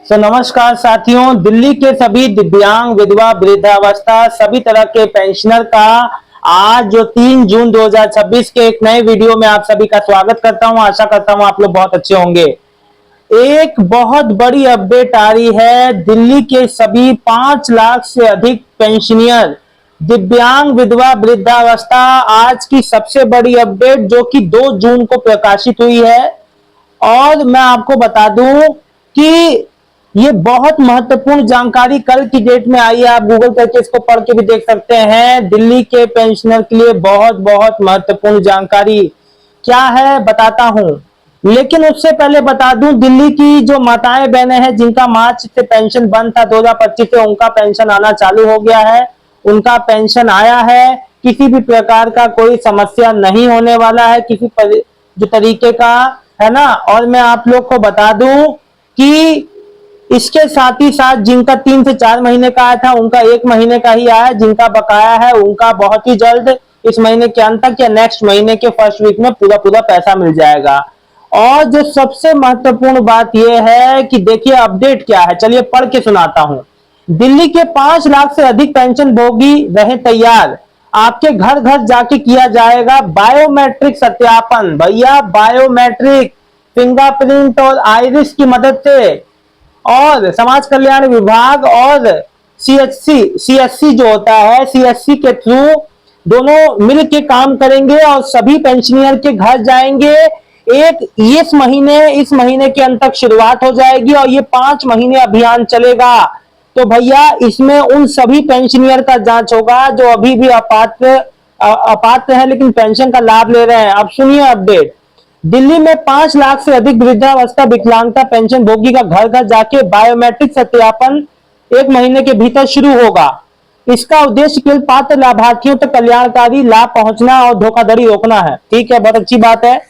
नमस्कार साथियों, दिल्ली के सभी दिव्यांग, विधवा, वृद्धावस्था सभी तरह के पेंशनर का आज जो 3 जून 2026 के एक नए वीडियो में आप सभी का स्वागत करता हूं। आशा करता हूं आप लोग बहुत अच्छे होंगे। एक बहुत बड़ी अपडेट आ रही है। दिल्ली के सभी 5 लाख से अधिक पेंशनियर, दिव्यांग, विधवा, वृद्धावस्था, आज की सबसे बड़ी अपडेट जो कि 2 जून को प्रकाशित हुई है। और मैं आपको बता दूं कि ये बहुत महत्वपूर्ण जानकारी कल की डेट में आई है। आप गूगल करके इसको पढ़ के भी देख सकते हैं। दिल्ली के पेंशनर के लिए बहुत बहुत महत्वपूर्ण जानकारी क्या है बताता हूं। लेकिन उससे पहले बता दूं, दिल्ली की जो माताएं बहनें हैं जिनका मार्च से पेंशन बंद था 2025 से, उनका पेंशन आना चालू हो गया है। उनका पेंशन आया है। किसी भी प्रकार का कोई समस्या नहीं होने वाला है, किसी जो तरीके का, है ना। और मैं आप लोग को बता दूं कि इसके साथ ही साथ जिनका 3 से 4 महीने का आया था, उनका 1 महीने का ही आया। जिनका बकाया है उनका बहुत ही जल्द इस महीने के अंत तक या नेक्स्ट महीने के फर्स्ट वीक में पूरा पूरा पैसा मिल जाएगा। और जो सबसे महत्वपूर्ण बात यह है कि देखिए अपडेट क्या है, चलिए पढ़ के सुनाता हूं। दिल्ली के 5 लाख से अधिक पेंशन भोगी रहे तैयार। आपके घर घर जाके किया जाएगा बायोमेट्रिक सत्यापन। भैया बायोमेट्रिक, फिंगरप्रिंट और आइरिस की मदद से। और समाज कल्याण विभाग और सीएससी जो होता है, सीएससी के थ्रू दोनों मिल के काम करेंगे और सभी पेंशनियर के घर जाएंगे। इस महीने के अंत तक शुरुआत हो जाएगी और ये 5 महीने अभियान चलेगा। तो भैया इसमें उन सभी पेंशनियर का जांच होगा जो अभी भी अपात्र है लेकिन पेंशन का लाभ ले रहे हैं। अब सुनिए अपडेट। दिल्ली में 5 लाख से अधिक वृद्धावस्था विकलांगता पेंशन भोगी का घर घर जाके बायोमेट्रिक सत्यापन 1 महीने के भीतर शुरू होगा। इसका उद्देश्य केवल पात्र लाभार्थियों तक कल्याणकारी लाभ पहुंचना और धोखाधड़ी रोकना है। ठीक है, बहुत अच्छी बात है।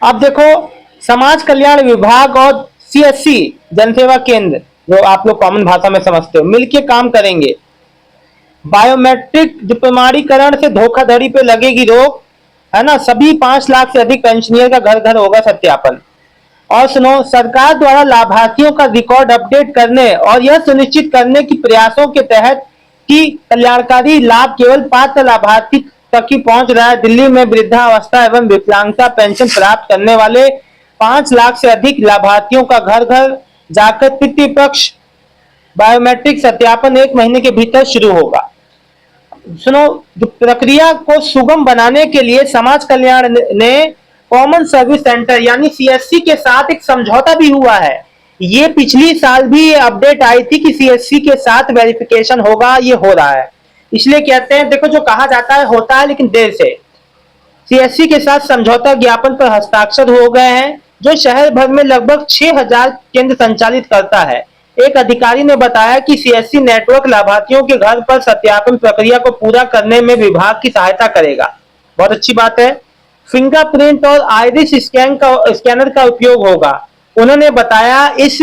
अब देखो, समाज कल्याण विभाग और सीएससी जनसेवा केंद्र, जो आप लोग कॉमन भाषा में समझते हो, मिलकर काम करेंगे। बायोमेट्रिक प्रमाणीकरण से धोखाधड़ी पे लगेगी रोक, है ना। सभी 5 लाख से अधिक पेंशनियर का घर घर होगा सत्यापन। और सुनो, सरकार द्वारा लाभार्थियों का रिकॉर्ड अपडेट करने और यह सुनिश्चित करने की प्रयासों के तहत कि कल्याणकारी लाभ केवल पात्र लाभार्थी तक ही पहुंच रहा है। दिल्ली में वृद्धावस्था एवं विकलांगता पेंशन प्राप्त करने वाले 5 लाख से अधिक लाभार्थियों का घर घर जाकर तृतीय पक्ष बायोमेट्रिक सत्यापन 1 महीने के भीतर शुरू होगा। सुनो, प्रक्रिया को सुगम बनाने के लिए समाज कल्याण ने कॉमन सर्विस सेंटर यानी सीएससी के साथ एक समझौता भी हुआ है। ये पिछली साल भी अपडेट आई थी कि सीएससी के साथ वेरिफिकेशन होगा, ये हो रहा है। इसलिए कहते हैं, देखो जो कहा जाता है होता है लेकिन देर से। सीएससी के साथ समझौता ज्ञापन पर हस्ताक्षर हो गए हैं, जो शहर भर में लगभग 6000 केंद्र संचालित करता है। एक अधिकारी ने बताया कि सीएससी नेटवर्क लाभार्थियों के घर पर सत्यापन प्रक्रिया को पूरा करने में विभाग की सहायता करेगा। बहुत अच्छी बात है। फिंगरप्रिंट और आइरिस स्कैनर का उपयोग होगा। उन्होंने बताया इस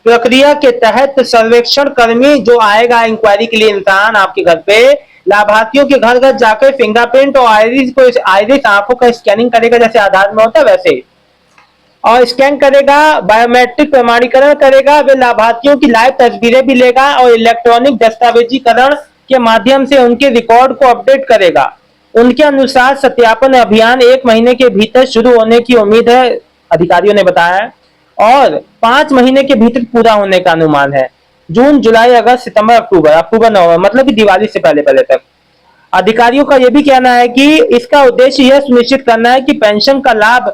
प्रक्रिया के तहत सर्वेक्षण कर्मी जो आएगा इंक्वायरी के लिए, इंसान आपके घर पे लाभार्थियों के घर घर जाकर फिंगरप्रिंट और आइरिस आंखों का स्कैनिंग करेगा, जैसे आधार में होता है वैसे, और स्कैन करेगा, बायोमेट्रिक प्रमाणीकरण करेगा। वे लाभार्थियों की लाइव तस्वीरें भी लेगा और इलेक्ट्रॉनिक दस्तावेजीकरण के माध्यम से उनके रिकॉर्ड को अपडेट करेगा। उनके अनुसार सत्यापन अभियान 1 महीने के भीतर शुरू होने की उम्मीद है, अधिकारियों ने बताया, और 5 महीने के भीतर पूरा होने का अनुमान है। जून, जुलाई, अगस्त, सितंबर, अक्टूबर, नवंबर, मतलब कि दिवाली से पहले पहले तक। अधिकारियों का यह भी कहना है कि इसका उद्देश्य यह सुनिश्चित करना है कि पेंशन का लाभ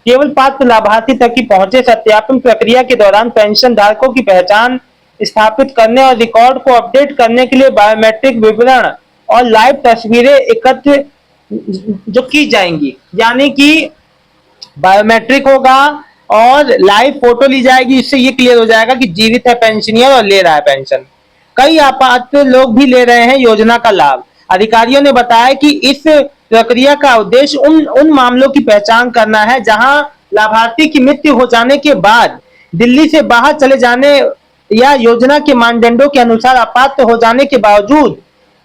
केवल पात्र लाभार्थी तक ही पहुंचे। सत्यापन प्रक्रिया के दौरान पेंशन धारकों की पहचान स्थापित करने और रिकॉर्ड को अपडेट करने के लिए बायोमेट्रिक विवरण और लाइव तस्वीरें एकत्र जो की जाएंगी, यानी कि बायोमेट्रिक होगा और लाइव फोटो ली जाएगी। इससे ये क्लियर हो जाएगा कि जीवित है पेंशनियर और ले रहा है पेंशन। कई अपात्र लोग भी ले रहे हैं योजना का लाभ। अधिकारियों ने बताया कि इस प्रक्रिया का उद्देश्य उन मामलों की पहचान करना है जहां लाभार्थी की मृत्यु हो जाने के बाद दिल्ली से बाहर चले जाने या योजना के मानदंडों के अनुसार अपात्र हो जाने के बावजूद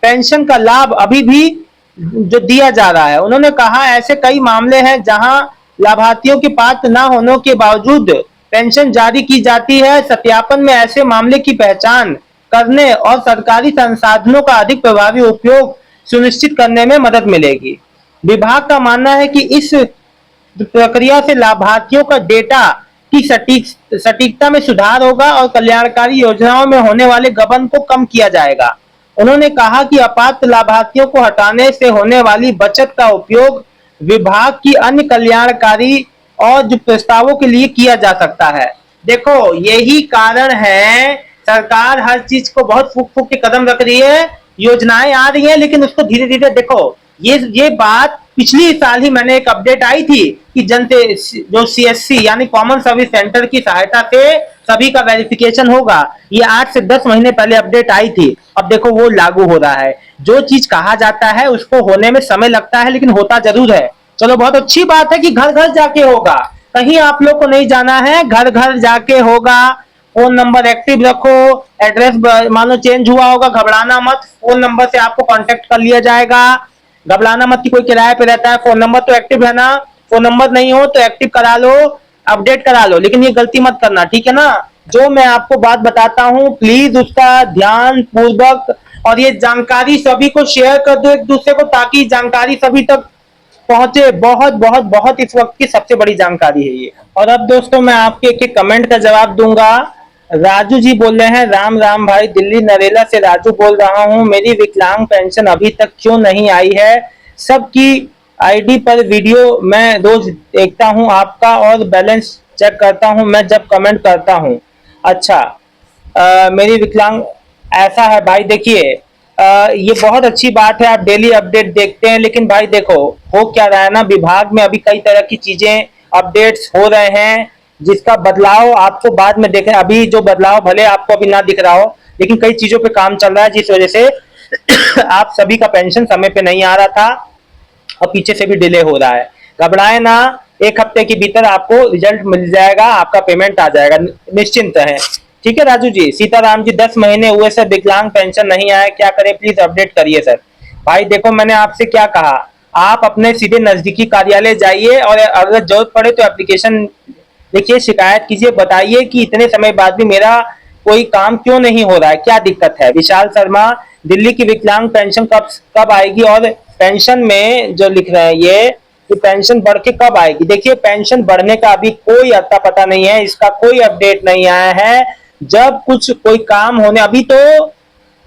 पेंशन का लाभ अभी भी जो दिया जा रहा है। उन्होंने कहा ऐसे कई मामले हैं जहां लाभार्थियों के पात्र न होने के बावजूद पेंशन जारी की जाती है। सत्यापन में ऐसे मामले की पहचान करने और सरकारी संसाधनों का अधिक प्रभावी उपयोग सुनिश्चित करने में मदद मिलेगी। विभाग का मानना है कि इस प्रक्रिया से लाभार्थियों का डेटा की सटीकता में सुधार होगा और कल्याणकारी योजनाओं में होने वाले गबन को कम किया जाएगा। उन्होंने कहा कि अपात्र लाभार्थियों को हटाने से होने वाली बचत का उपयोग विभाग की अन्य कल्याणकारी और जो प्रस्तावों के लिए किया जा सकता है। देखो, यही कारण है सरकार हर चीज को बहुत फूक फूक के कदम रख रही है, योजनाएं आ रही है, लेकिन उसको धीरे धीरे देखो। ये बात पिछली साल ही मैंने एक अपडेट आई थी कि जो सीएससी यानी कॉमन सर्विस सेंटर की सहायता से सभी का वेरिफिकेशन होगा। ये 8 से 10 महीने पहले अपडेट आई थी। अब देखो वो लागू हो रहा है। जो चीज कहा जाता है उसको होने में समय लगता है, लेकिन होता जरूर है। चलो, बहुत अच्छी बात है कि घर घर जाके होगा। कहीं आप लोग को नहीं जाना है, घर घर जाके होगा। फोन नंबर एक्टिव रखो, एड्रेस मान लो चेंज हुआ होगा, घबराना मत। फोन नंबर से आपको कांटेक्ट कर लिया जाएगा। घबराना मत कि कोई किराए पे रहता है। फोन नंबर तो एक्टिव है ना। फोन नंबर नहीं हो तो एक्टिव करा लो, अपडेट करा लो, लेकिन ये गलती मत करना, ठीक है ना। जो मैं आपको बात बताता हूं प्लीज उसका ध्यान पूर्वक और ये जानकारी सभी को शेयर कर दो एक दूसरे को, ताकि जानकारी सभी तक पहुंचे। बहुत बहुत बहुत इस वक्त की सबसे बड़ी जानकारी है ये। और अब दोस्तों मैं आपके एक एक कमेंट का जवाब दूंगा। राजू जी बोल रहे हैं, राम राम भाई, दिल्ली नरेला से राजू बोल रहा हूं। मेरी विकलांग पेंशन अभी तक क्यों नहीं आई है? सबकी आईडी पर वीडियो मैं रोज देखता हूं आपका और बैलेंस चेक करता हूं मैं जब कमेंट करता हूं। अच्छा, मेरी विकलांग ऐसा है भाई। देखिए, ये बहुत अच्छी बात है, आप डेली अपडेट देखते हैं, लेकिन भाई देखो हो क्या रहा है ना, विभाग में अभी कई तरह की चीजें अपडेट्स हो रहे हैं जिसका बदलाव आपको बाद में देखें। अभी जो बदलाव भले आपको अभी ना दिख रहा हो, लेकिन कई चीजों पे काम चल रहा है जिस वजह से आप सभी का पेंशन समय पे नहीं आ रहा था और पीछे से भी डिले हो रहा है। घबराए ना, एक हफ्ते के भीतर आपको रिजल्ट मिल जाएगा, आपका पेमेंट आ जाएगा, निश्चिंत है। ठीक है राजू जी। सीताराम जी, 10 महीने हुए सर, विकलांग पेंशन नहीं आया, क्या करें? प्लीज अपडेट करिए सर। भाई देखो, मैंने आपसे क्या कहा, आप अपने सीधे नजदीकी कार्यालय जाइए और अगर जरूरत पड़े तो एप्लीकेशन लिखिए, शिकायत कीजिए, बताइए कि इतने समय बाद भी मेरा कोई काम क्यों नहीं हो रहा है, क्या दिक्कत है। विशाल शर्मा, दिल्ली की विकलांग पेंशन कब कब आएगी? और पेंशन में जो लिख रहे हैं ये कि पेंशन बढ़ के कब आएगी? देखिए, पेंशन बढ़ने का अभी कोई अता पता नहीं है, इसका कोई अपडेट नहीं आया है। जब कुछ कोई काम होने,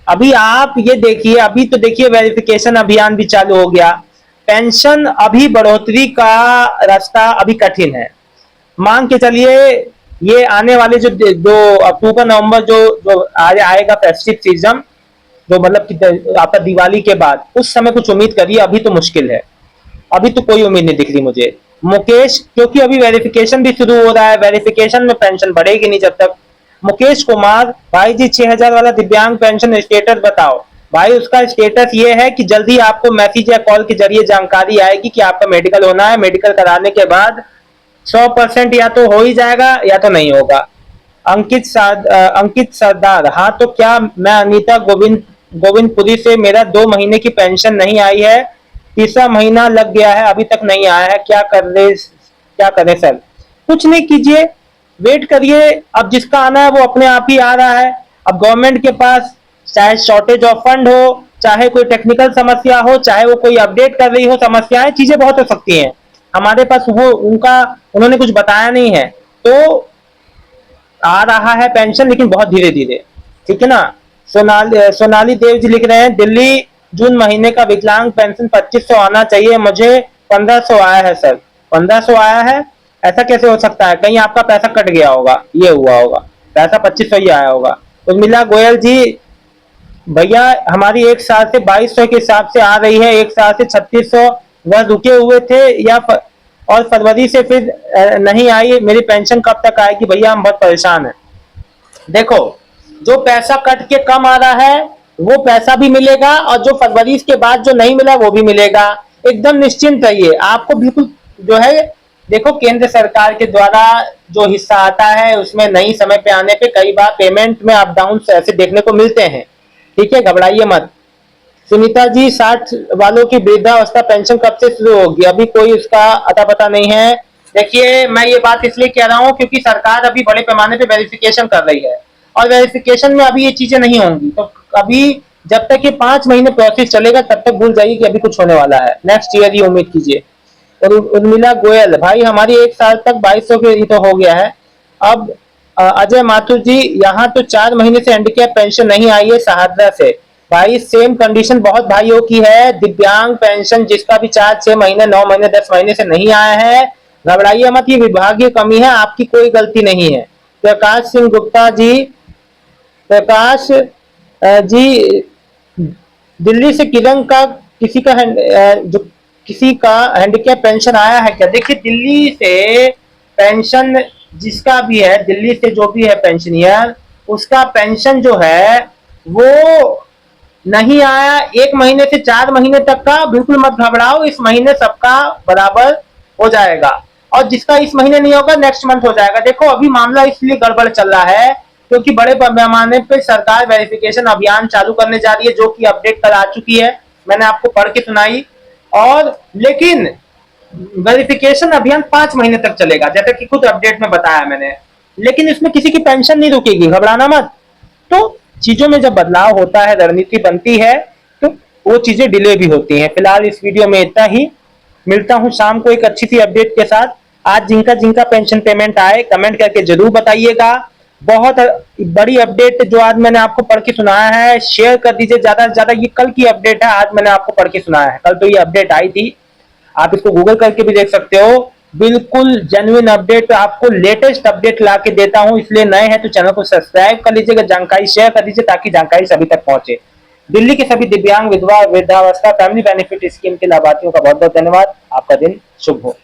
अभी आप ये देखिए, अभी तो देखिए वेरिफिकेशन अभियान भी चालू हो गया। पेंशन अभी बढ़ोतरी का रास्ता अभी कठिन है। मान के चलिए ये आने वाले जो अक्टूबर नवंबर जो आएगा फेस्टिव सीजन, जो मतलब कि आपका दिवाली के बाद, उस समय कुछ उम्मीद करिए। अभी तो मुश्किल है, अभी तो कोई उम्मीद नहीं दिख रही मुझे मुकेश, क्योंकि अभी वेरिफिकेशन भी शुरू हो रहा है। वेरिफिकेशन में पेंशन बढ़ेगी नहीं जब तक। मुकेश कुमार, भाई जी 6000 वाला दिव्यांग पेंशन स्टेटस बताओ। भाई उसका स्टेटस ये है कि जल्दी आपको मैसेज या कॉल के जरिए जानकारी आएगी कि आपका मेडिकल होना है। मेडिकल कराने के बाद 100% या तो हो ही जाएगा या तो नहीं होगा। अंकित सरदार, हाँ तो क्या मैं अनीता गोविंदपुरी से, मेरा 2 महीने की पेंशन नहीं आई है, तीसरा महीना लग गया है, अभी तक नहीं आया है, क्या करें सर? कुछ नहीं कीजिए, वेट करिए। अब जिसका आना है वो अपने आप ही आ रहा है। अब गवर्नमेंट के पास चाहे शॉर्टेज ऑफ फंड हो, चाहे कोई टेक्निकल समस्या हो, चाहे वो कोई अपडेट कर रही हो, समस्याएं चीजें बहुत हो सकती हैं। हमारे पास वो उन्होंने कुछ बताया नहीं है, तो आ रहा है पेंशन, लेकिन बहुत धीरे धीरे, ठीक है ना। सोनाली देव जी लिख रहे हैं, दिल्ली जून महीने का विकलांग पेंशन 2500 आना चाहिए, मुझे 1500 आया है सर। 1500 आया है? ऐसा कैसे हो सकता है? कहीं आपका पैसा कट गया होगा, ये हुआ होगा, पैसा 2500 ही आया होगा। उर्मिला गोयल जी, भैया हमारी एक साल से 2200 के हिसाब से आ रही है, एक साल से 3600, वह रुके हुए थे और फरवरी से फिर नहीं आई। मेरी पेंशन कब तक आएगी भैया? हम बहुत परेशान हैं। देखो, जो पैसा कट के कम आ रहा है वो पैसा भी मिलेगा, और जो फरवरी के बाद जो नहीं मिला वो भी मिलेगा। एकदम निश्चिंत रहिए। आपको बिल्कुल जो है, देखो केंद्र सरकार के द्वारा जो हिस्सा आता है उसमें नहीं समय पे आने पे कई बार पेमेंट में अप डाउन ऐसे देखने को मिलते हैं, ठीक है, घबराइए मत। सुनीता जी, 60 वालों की वृद्धावस्था पेंशन कब से शुरू होगी? अभी कोई उसका अता पता नहीं है। देखिए, मैं ये बात इसलिए कह रहा हूँ क्योंकि सरकार अभी बड़े पैमाने पे वेरिफिकेशन कर रही है और वेरिफिकेशन में अभी ये चीजें नहीं होंगी, तो अभी जब तक ये 5 महीने प्रोसेस चलेगा तब तक भूल जाइए कि अभी कुछ होने वाला है। नेक्स्ट ईयर ही उम्मीद कीजिए। और उर्मिला गोयल भाई, हमारी 1 साल तक 2200 के ये तो हो गया है। अब अजय माथुर जी, यहाँ तो 4 महीने से हैंडीकैप पेंशन नहीं आई है शारदा से। भाई सेम कंडीशन बहुत भाइयों की है। दिव्यांग पेंशन जिसका भी 4 6 महीने 9 महीने 10 महीने से नहीं आया है, घबराइए मत, ये विभागीय कमी है, आपकी कोई गलती नहीं है। प्रकाश सिंह गुप्ता जी, प्रकाश जी, दिल्ली से किरण का किसी का जो किसी का हैंडीकैप पेंशन आया है क्या? देखिए, दिल्ली से पेंशन जिसका भी है, दिल्ली से जो भी है पेंशनियर, उसका पेंशन जो है वो नहीं आया 1 महीने से 4 महीने तक का। बिल्कुल मत घबराओ, इस महीने सबका बराबर हो जाएगा और जिसका इस महीने नहीं होगा नेक्स्ट मंथ हो जाएगा। देखो, अभी मामला इसलिए गड़बड़ चल रहा है क्योंकि बड़े पैमाने पे सरकार वेरिफिकेशन अभियान चालू करने जा रही है, जो कि अपडेट कल आ चुकी है, मैंने आपको पढ़ के सुनाई। और लेकिन वेरिफिकेशन अभियान 5 महीने तक चलेगा, जैसा कि खुद अपडेट में बताया मैंने। लेकिन इसमें किसी की पेंशन नहीं रुकेगी, घबराना मत। तो चीजों में जब बदलाव होता है, रणनीति बनती है, तो वो चीजें डिले भी होती हैं। फिलहाल इस वीडियो में इतना ही। मिलता हूं शाम को एक अच्छी सी अपडेट के साथ। आज जिनका जिनका पेंशन पेमेंट आए कमेंट करके जरूर बताइएगा। बहुत बड़ी अपडेट जो आज मैंने आपको पढ़ के सुनाया है, शेयर कर दीजिए ज्यादा से ज्यादा। ये कल की अपडेट है, आज मैंने आपको पढ़ के सुनाया है, कल तो ये अपडेट आई थी। आप इसको गूगल करके भी देख सकते हो। बिल्कुल जेन्युइन अपडेट, आपको लेटेस्ट अपडेट ला के देता हूं, इसलिए नए हैं तो चैनल को सब्सक्राइब कर लीजिएगा, जानकारी शेयर कर दीजिए ताकि जानकारी सभी तक पहुंचे। दिल्ली के सभी दिव्यांग, विधवा, वृद्धावस्था, फैमिली बेनिफिट स्कीम के लाभार्थियों का बहुत बहुत धन्यवाद। आपका दिन शुभ हो।